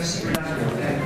sit down here, okay?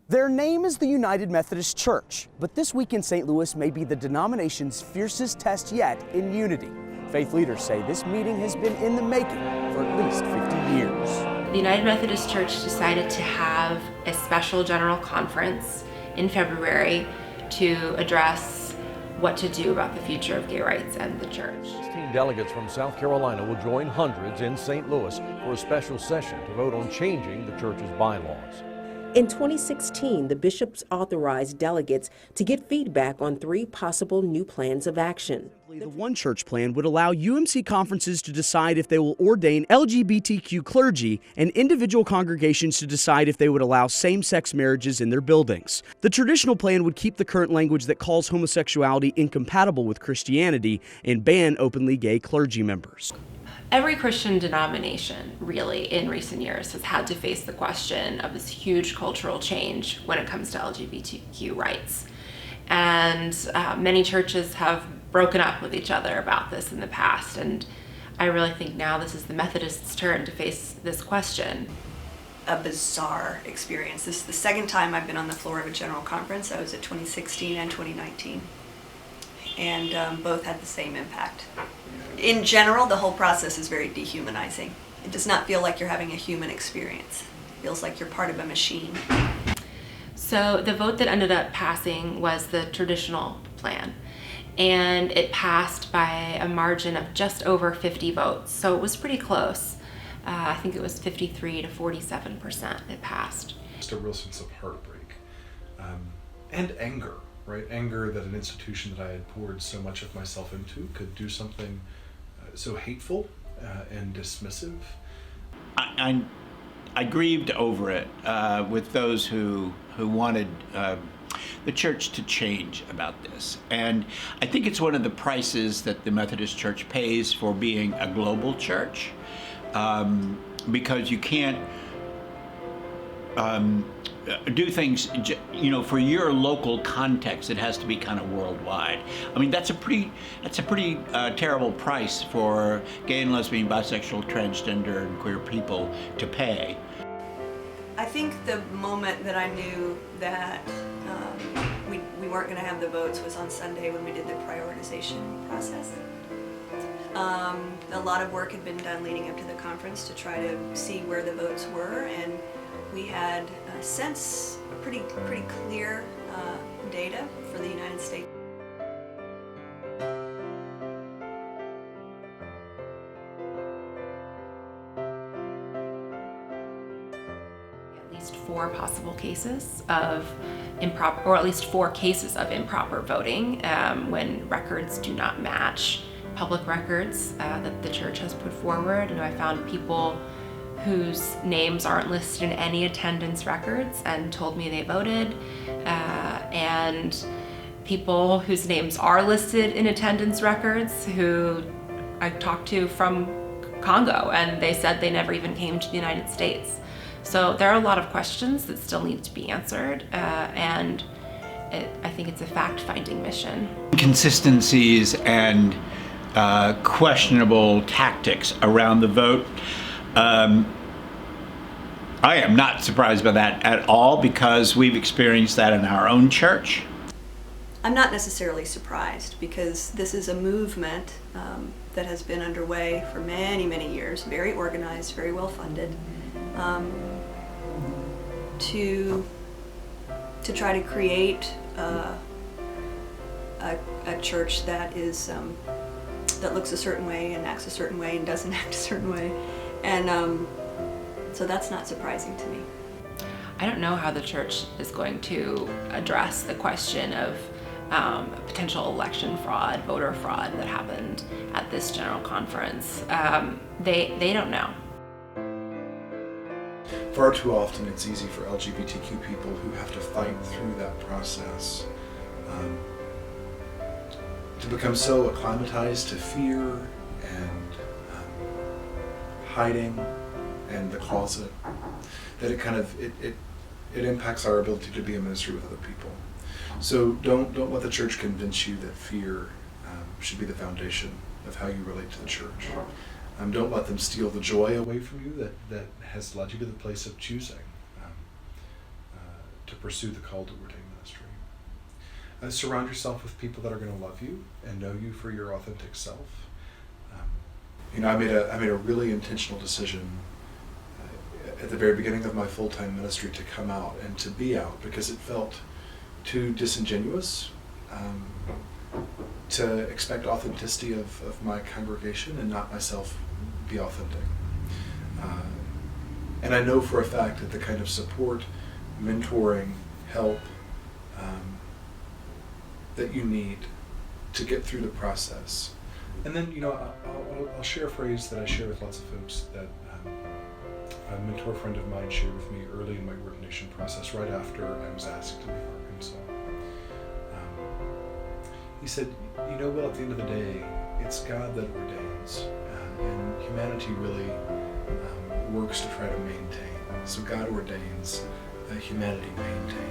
Their name is the United Methodist Church, but this week in St. Louis may be the denomination's fiercest test yet in unity. Faith leaders say this meeting has been in the making for at least 50 years. The United Methodist Church decided to have a special general conference in February to address what to do about the future of gay rights and the church. 16 delegates from South Carolina will join hundreds in St. Louis for a special session to vote on changing the church's bylaws. In 2016, the bishops authorized delegates to get feedback on 3 possible new plans of action. The One Church plan would allow UMC conferences to decide if they will ordain LGBTQ clergy and individual congregations to decide if they would allow same-sex marriages in their buildings. The traditional plan would keep the current language that calls homosexuality incompatible with Christianity and ban openly gay clergy members. Every Christian denomination, really, in recent years has had to face the question of this huge cultural change when it comes to LGBTQ rights. And many churches have broken up with each other about this in the past, and I really think now this is the Methodists' turn to face this question. A bizarre experience. This is the second time I've been on the floor of a general conference. I was at 2016 and 2019, and both had the same impact. In general, the whole process is very dehumanizing. It does not feel like you're having a human experience. It feels like you're part of a machine. So the vote that ended up passing was the traditional plan, and it passed by a margin of just over 50 votes, so it was pretty close. I think it was 53 to 47% it passed. Just a real sense of heartbreak and anger, right? Anger that an institution that I had poured so much of myself into could do something so hateful and dismissive. I grieved over it with those who wanted the church to change about this. And I think it's one of the prices that the Methodist Church pays for being a global church, because you can't do things, for your local context. It has to be kind of worldwide. I mean, that's a pretty terrible price for gay and lesbian, bisexual, transgender, and queer people to pay. I think the moment that I knew that we weren't going to have the votes was on Sunday when we did the prioritization process. A lot of work had been done leading up to the conference to try to see where the votes were, and we had a sense, pretty clear data for the United States. At least 4 possible cases of improper, or at least 4 cases of improper voting when records do not match public records that the church has put forward. I found people whose names aren't listed in any attendance records and told me they voted, and people whose names are listed in attendance records who I talked to from Congo, and they said they never even came to the United States. So there are a lot of questions that still need to be answered, and I think it's a fact-finding mission. Inconsistencies and questionable tactics around the vote. I am not surprised by that at all, because we've experienced that in our own church. I'm not necessarily surprised, because this is a movement that has been underway for many, many years, very organized, very well funded, to try to create a church that is that looks a certain way and acts a certain way and doesn't act a certain way, and so that's not surprising to me. I don't know how the church is going to address the question of potential election fraud, voter fraud that happened at this general conference. They don't know. Far too often it's easy for LGBTQ people who have to fight through that process to become so acclimatized to fear and hiding and the closet that it impacts our ability to be in ministry with other people. So don't let the church convince you that fear should be the foundation of how you relate to the church. Don't let them steal the joy away from you that has led you to the place of choosing to pursue the call to ordain ministry. Surround yourself with people that are going to love you and know you for your authentic self. I made a really intentional decision at the very beginning of my full-time ministry to come out and to be out, because it felt too disingenuous to expect authenticity of my congregation and not myself be authentic. And I know for a fact that the kind of support, mentoring, help that you need to get through the process. And then, I'll share a phrase that I share with lots of folks that a mentor friend of mine shared with me early in my ordination process, right after I was asked to leave Arkansas. He said, Will, at the end of the day, it's God that ordains, and humanity really works to try to maintain. So God ordains, humanity maintains.